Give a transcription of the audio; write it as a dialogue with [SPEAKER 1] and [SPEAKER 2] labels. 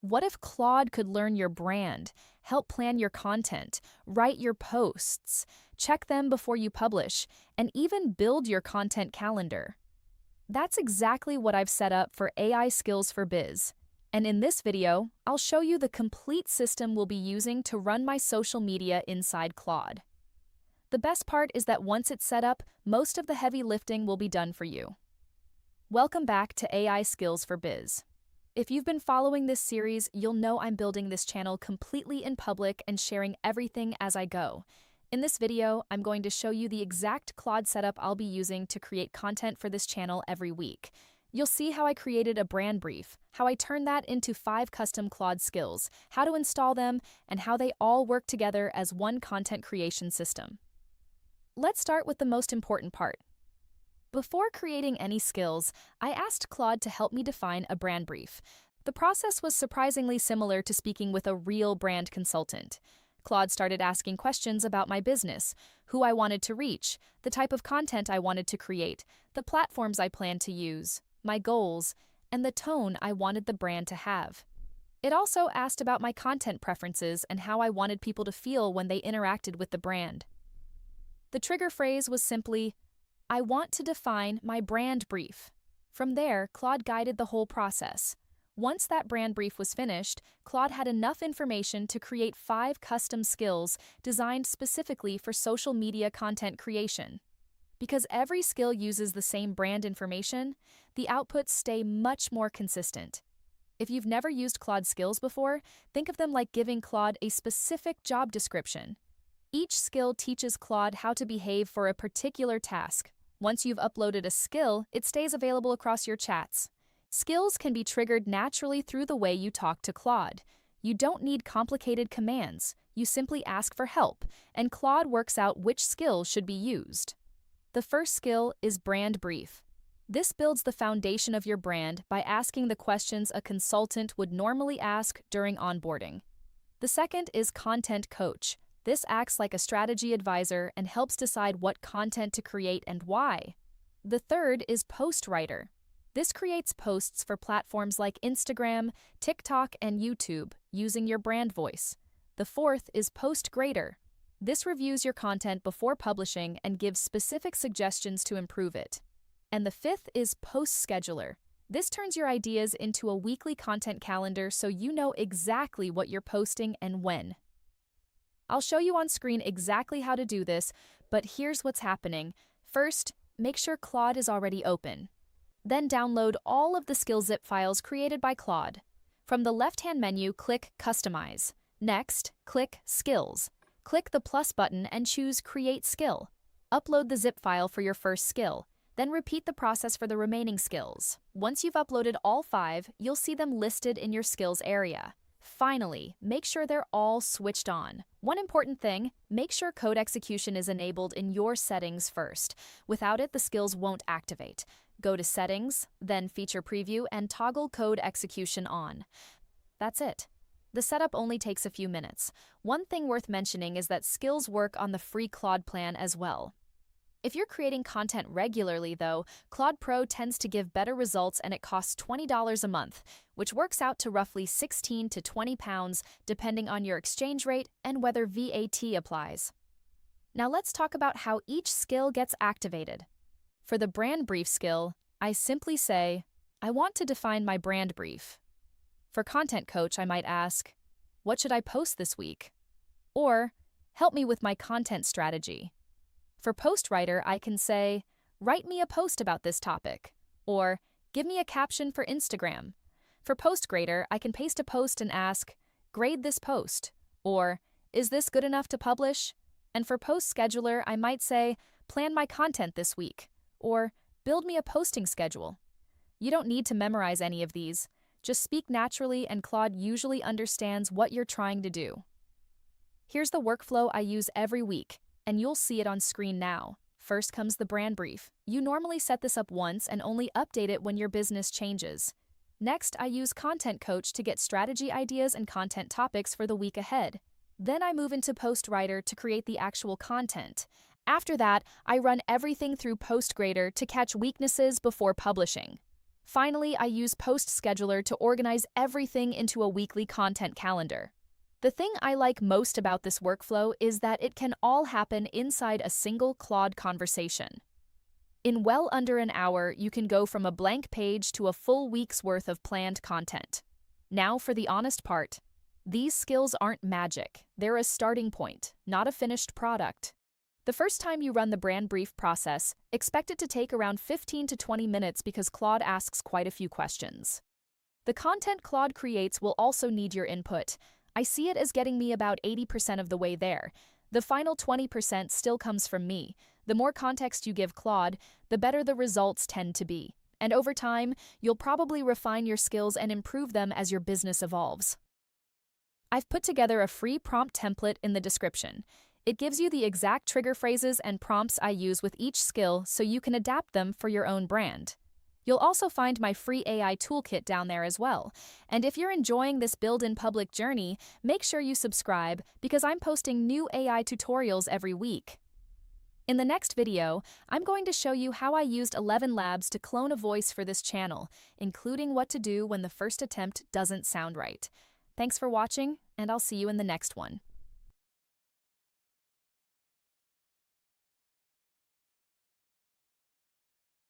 [SPEAKER 1] What if Claude could learn your brand, help plan your content, write your posts, check them before you publish, and even build your content calendar? That's exactly what I've set up for AIskillsForBiz. And in this video, I'll show you the complete system we'll be using to run my social media inside Claude. The best part is that once it's set up, most of the heavy lifting will be done for you. Welcome back to AIskillsForBiz. If you've been following this series, you'll know I'm building this channel completely in public and sharing everything as I go. In this video, I'm going to show you the exact Claude setup I'll be using to create content for this channel every week. You'll see how I created a brand brief, how I turned that into 5 custom Claude skills, how to install them, and how they all work together as one content creation system. Let's start with the most important part. Before creating any skills, I asked Claude to help me define a brand brief. The process was surprisingly similar to speaking with a real brand consultant. Claude started asking questions about my business, who I wanted to reach, the type of content I wanted to create, the platforms I planned to use, my goals, and the tone I wanted the brand to have. It also asked about my content preferences and how I wanted people to feel when they interacted with the brand. The trigger phrase was simply, "I want to define my brand brief." From there, Claude guided the whole process. Once that brand brief was finished, Claude had enough information to create 5 custom skills designed specifically for social media content creation. Because every skill uses the same brand information, the outputs stay much more consistent. If you've never used Claude skills before, think of them like giving Claude a specific job description. Each skill teaches Claude how to behave for a particular task. Once you've uploaded a skill, it stays available across your chats. Skills can be triggered naturally through the way you talk to Claude. You don't need complicated commands. You simply ask for help, and Claude works out which skill should be used. The first skill is brand brief. This builds the foundation of your brand by asking the questions a consultant would normally ask during onboarding. The second is content coach. This acts like a strategy advisor and helps decide what content to create and why. The third is post writer. This creates posts for platforms like Instagram, TikTok, and YouTube using your brand voice. The fourth is post grader. This reviews your content before publishing and gives specific suggestions to improve it. And the fifth is post scheduler. This turns your ideas into a weekly content calendar so you know exactly what you're posting and when. I'll show you on screen exactly how to do this, but here's what's happening. First, make sure Claude is already open. Then download all of the skill zip files created by Claude. From the left-hand menu, click Customize. Next, click Skills. Click the plus button and choose Create Skill. Upload the zip file for your first skill. Then repeat the process for the remaining skills. Once you've uploaded all 5, you'll see them listed in your skills area. Finally, make sure they're all switched on. One important thing, make sure code execution is enabled in your settings first. Without it, the skills won't activate. Go to Settings, then Feature Preview, and toggle code execution on. That's it. The setup only takes a few minutes. One thing worth mentioning is that skills work on the free Claude plan as well. If you're creating content regularly, though, Claude Pro tends to give better results and it costs $20 a month, which works out to roughly 16 to 20 pounds depending on your exchange rate and whether VAT applies. Now let's talk about how each skill gets activated. For the brand brief skill, I simply say, "I want to define my brand brief." For content coach, I might ask, "What should I post this week?" Or, "Help me with my content strategy." For post writer, I can say, "Write me a post about this topic," or "Give me a caption for Instagram." For post grader, I can paste a post and ask, "Grade this post," or "Is this good enough to publish?" And for post scheduler, I might say, "Plan my content this week," or "Build me a posting schedule." You don't need to memorize any of these. Just speak naturally and Claude usually understands what you're trying to do. Here's the workflow I use every week, and you'll see it on screen now. First comes the brand brief. You normally set this up once and only update it when your business changes. Next, I use Content Coach to get strategy ideas and content topics for the week ahead. Then I move into Post Writer to create the actual content. After that, I run everything through Post Grader to catch weaknesses before publishing. Finally, I use Post Scheduler to organize everything into a weekly content calendar. The thing I like most about this workflow is that it can all happen inside a single Claude conversation. In well under an hour, you can go from a blank page to a full week's worth of planned content. Now for the honest part. These skills aren't magic. They're a starting point, not a finished product. The first time you run the brand brief process, expect it to take around 15 to 20 minutes because Claude asks quite a few questions. The content Claude creates will also need your input. I see it as getting me about 80% of the way there. The final 20% still comes from me. The more context you give Claude, the better the results tend to be. And over time, you'll probably refine your skills and improve them as your business evolves. I've put together a free prompt template in the description. It gives you the exact trigger phrases and prompts I use with each skill so you can adapt them for your own brand. You'll also find my free AI toolkit down there as well. And if you're enjoying this build in public journey, make sure you subscribe because I'm posting new AI tutorials every week. In the next video, I'm going to show you how I used 11 Labs to clone a voice for this channel, including what to do when the first attempt doesn't sound right. Thanks for watching, and I'll see you in the next one.